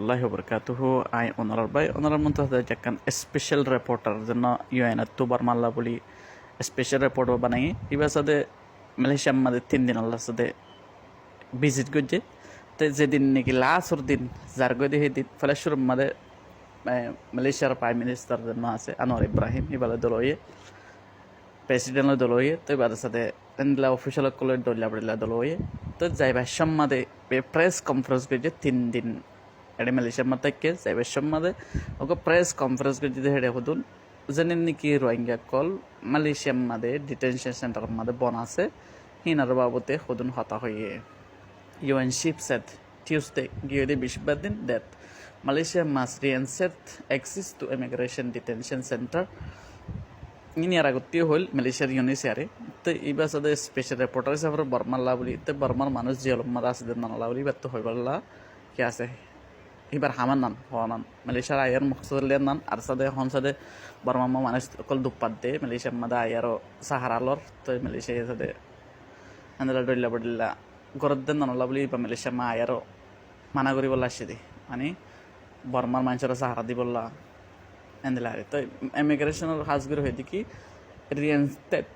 warahmatullahi wabarakatuh. I honorable Muntaza Jakan special reporter জন্য ইউএনএ তুবার মাল্লা বলি special report বানাই এবার সাথে মালয়েশিয়ার মধ্যে 3 দিন আল্লাহর সাথে ভিজিট করছে তো যেদিন নাকি লাস্ট দিন যার গদি সেদিন ফেলেশ্বর মধ্যে মালয়েশিয়ার প্রাইম মিনিস্টার জন্য আছে আনোয়ার ইব্রাহিম এবারে দলয়ে প্রেসিডেন্টের দলয়ে তো এবারে সাথে এনলা অফিসিয়াল কলের দলিয়া দলয়ে তো যাইবার সম্মাদে প্রেস কনফারেন্স করছে 3 দিন এটা মালয়েশিয়ার মধ্যে কে যাইবার সম্মাদে ওকে প্রেস কনফারেন্স করছে হেডে হদুন জানেন নাকি রোহিঙ্গা কল মালয়েশিয়ার মধ্যে ডিটেনশন সেন্টারের মধ্যে বন আছে হিনার বাবদে হদুন হতা হয়ে UN chief said Tuesday gave the Bishbadin that Malaysia must reinsert access to immigration detention center ini aragutti hol Malaysia Unisari তো ইবা সাথে স্পেশাল রিপোর্টার হিসাবে বর্মার লাভলি তো বর্মার মানুষ যে মাদ আছে দেন লাভলি বাত তো হইবাল্লা কি আছে এবার হামান নাম হওয়ান মালয়েশিয়ার আয়ার মকসুদের নাম আর সাথে হন সাথে বর্মা মানুষ কল দুপাত দে মালয়েশিয়ার মাদা আয়ার সাহারালর তো মালয়েশিয়া সাথে আন্দালা ডইলা বডিলা গরদ্দেন নানলা বলি বা মালয়েশিয়া মা আয়ারও মানা করি বললা আসছে মানে বর্মার মানুষের সাহারা দি বললা এন্দিলা তো ইমিগ্রেশনের হাজগুলো হয়ে দেখি রিয়েন্সটেড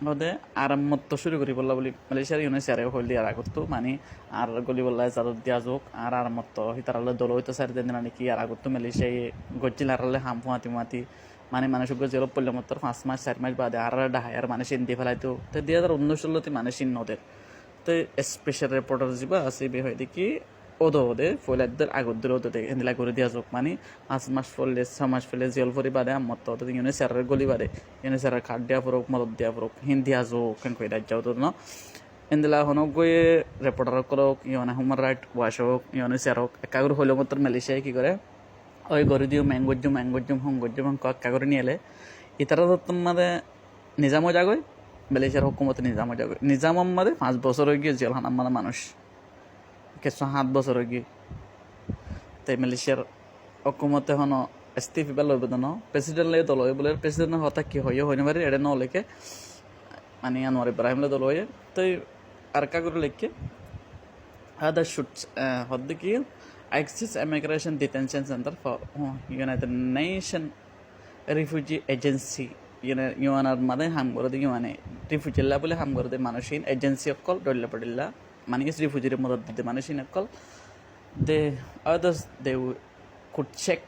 হতে আরামত শুরু করি বললা বলি মালয়েশিয়ার ইউনিসিয়ারে হইল দিয়ে আগত মানে আর গলি বললা যাদত দিয়া যোগ আর আরামত হিতারালে দল হইতো সারি দিন নাকি আর আগত মালয়েশিয়ায় গজ্জিল হারালে হাম ফুয়াতি মানে মানুষ গজল পড়লে মতো 5 মাস 4 মাস বাদে আর ডাহায়ার মানুষ ইন্দি ফেলাইতো তো 2019 মানুষ নদের তো স্পেশাল রিপোর্টার যাবা আসবে হয় দেখি ওদে ফয়লাদের আগদের ওদে এন্দিলা করে দিয়া যোগ মানে 5 মাস ফলে 6 মাস ফলে জেল ফরি বাদে মত তো ইউনিসিয়ারের গলি বাদে ইউনিসিয়ারের কার্ড দিয়া ফরক মদত দিয়া ফরক হিন্দি আজো কেন কই রাজ্যাও তো ন এন্দিলা হন গয়ে রিপোর্টার করক ইউনা হিউম্যান রাইট ওয়াশ হোক ইউনিসিয়ারক একাগুর হইলো মত মালয়েশিয়া কি করে ওই গরি দিও ম্যাঙ্গোজুম হং কাগরে নিয়ে এলে ইতারা তো তোমাদের নিজামও জাগয় মালয়েশিয়ার হুকুমত নিজাম আমাদের 5 বছর হয়ে গিয়ে জেলখান আমাদের মানুষ কিছু 7 বছর হয়ে গিয়ে তাই মালয়েশিয়ার হুকুমতে হন ইস্তিফা লইব না প্রেসিডেন্ট লে দল বলে প্রেসিডেন্ট হতা কি হয় না পারে এটা ন লেখে মানে আনোয়ার ইব্রাহিম লে দল হয়ে তাই আর কাগরে লেখে আদার শুট হদ্দ কি access immigration detention center for United Nations Refugee Agency UNR মাঝে হাম করে দিই মানে রিফিউজিলা বলে হাম করে দেয় মানুষহীন এজেন্সি অকল ডল্লা পড়িল্লা মানে রিফিউজির মদত দিতে মানুষহীন অকল দে আদার্স দে কুড চেক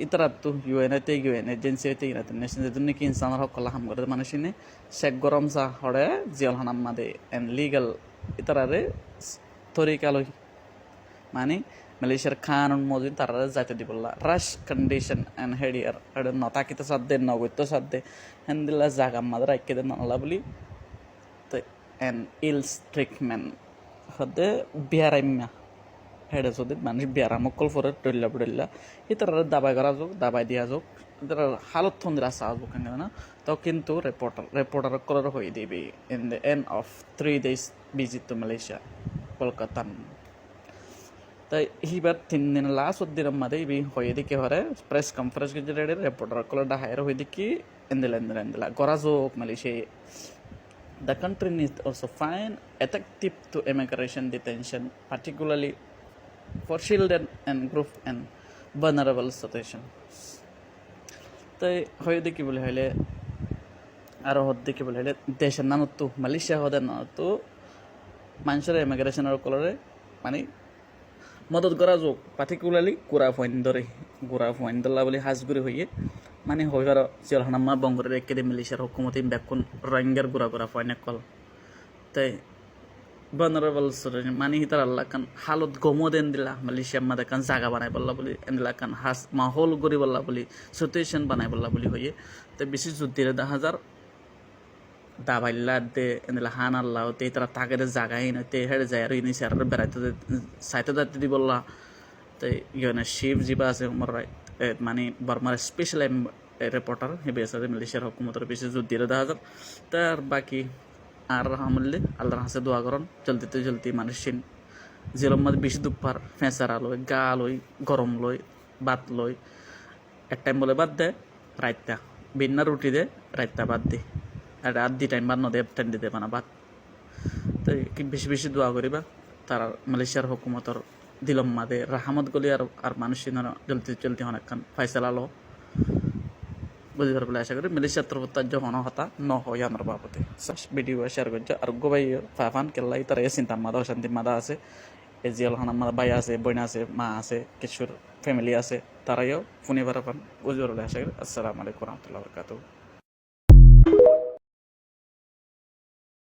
ইতারা তো ইউএন এজেন্সি হইতে ইউনাইটেড নেশন যেদিন নাকি ইনসানের হকল হাম করে মানুষহীনে শেখ গরম চা হরে জিয়াল হানাম মাদে এন্ড লিগাল ইতারারে তরিকালই মানে মালয়েশিয়ার কানুন মজিদ তারা যাইতে দিবল্লা রাশ কন্ডিশন এন্ড হেডিয়ার এটা নতাকিতে সাধ্যে নগত্য সাধ্যে হেন্দিল্লা জাগা মাদের আইকে নালা বলি তো এন ইলস ট্রিটমেন্ট হতে বিহারাইম্যা হেডে যদি মানুষ বিহারামকল ফরে টইল্লা ইতার দাবাই করা যোগ দাবাই দিয়া যোগ ইতার হালত থন্দিরা চা যোগ না তো কিন্তু রিপোর্টার করার হয়ে দিবি in the end of 3 days visit to Malaysia Kolkata তাই এইবার 3 দিন লাস্ট দিনের মধ্যে ইবি হয়ে দিকে হরে প্রেস কনফারেন্স কে জেরে রিপোর্টার কলটা হায়ার হয়ে দিকে এন্দিলা গরাজোক Malaysia the country needs also find effective to immigration detention particularly for children and group and vulnerable situations তাই হয়ে দিকে বলে হইলে আর হদ্দিকে বলে হইলে দেশের নাম তো মালয়েশিয়া হদের না তো মানুষের ইমিগ্রেশনের কলরে মানে মদত করা যোগ পার্টিকুলারলি গোড়া পয়েন্ট দল্লা বলে হাজগুড়ি হইয়ে মানে হইবার জেলখানাম্মা বঙ্গরের একেদে মালয়েশিয়ার হুকুমতি ব্যাকুন রোহিঙ্গার গোড়া পয়েন্ট কল তাই vulnerable মানে হিতার আল্লাহ কান হালত গমো দেন দিলা মালয়েশিয়ার মাদে কান জাগা বানাই বললা বলি এনদিলা কান হাস মাহল গরি বললা বলি সিচুয়েশন বানাই বললা বলি হইয়ে তাই বেশি যুদ্ধের 10,000 দাবাইল্লা দে এনদিলা হান আল্লাহ তে তারা তাকে জাগাই না তে হেড়ে যায় আর ইনিশিয়ার বেড়াইতে সাইতে যাইতে দি বললা তাই ইউএন শিপ জিবা আছে উমর রাইট মানে বর্মার স্পেশাল রিপোর্টার হেবে আছে মালয়েশিয়ার হুকুমতের বেশি যুদ্ধের 10,000 তার বাকি আর রহমুল্লে আল্লাহর হাসে দোয়া করন জলদি মানুষিন জেলের মধ্যে বেশি দুপার ফেঁচারা লই গা লই গরম লই ভাত লই এক টাইম বলে বাদ দে রাইতা বিন্না রুটি দে রাইতা বাদ দে আর রাত 2 টাইম বাদ নদে টাইম দিতে পানা বাদ তো বেশি দোয়া করিবা তারা মালয়েশিয়ার হুকুমতর দিলম মাদে রাহামত গলি আর মানুষ জলদি জলদি অনেকক্ষণ ফাইসালা লো বুঝতে পারবো আশা করি মিলিশিয়ার তরফ তার যখন হতা ন হয় আমার বাবদে ভিডিও শেয়ার করছে আর গোবাই ফাফান কেল্লাই তারা চিন্তা মাদা অশান্তি মাদা আছে এজিয়াল হান আমার ভাই আছে বোন আছে মা আছে কিছুর ফ্যামিলি আছে তারাইও ফোনে বারাপান বুঝতে পারবো আশা করি আসসালামু আলাইকুম রহমতুল্লাহ বরকাতুহ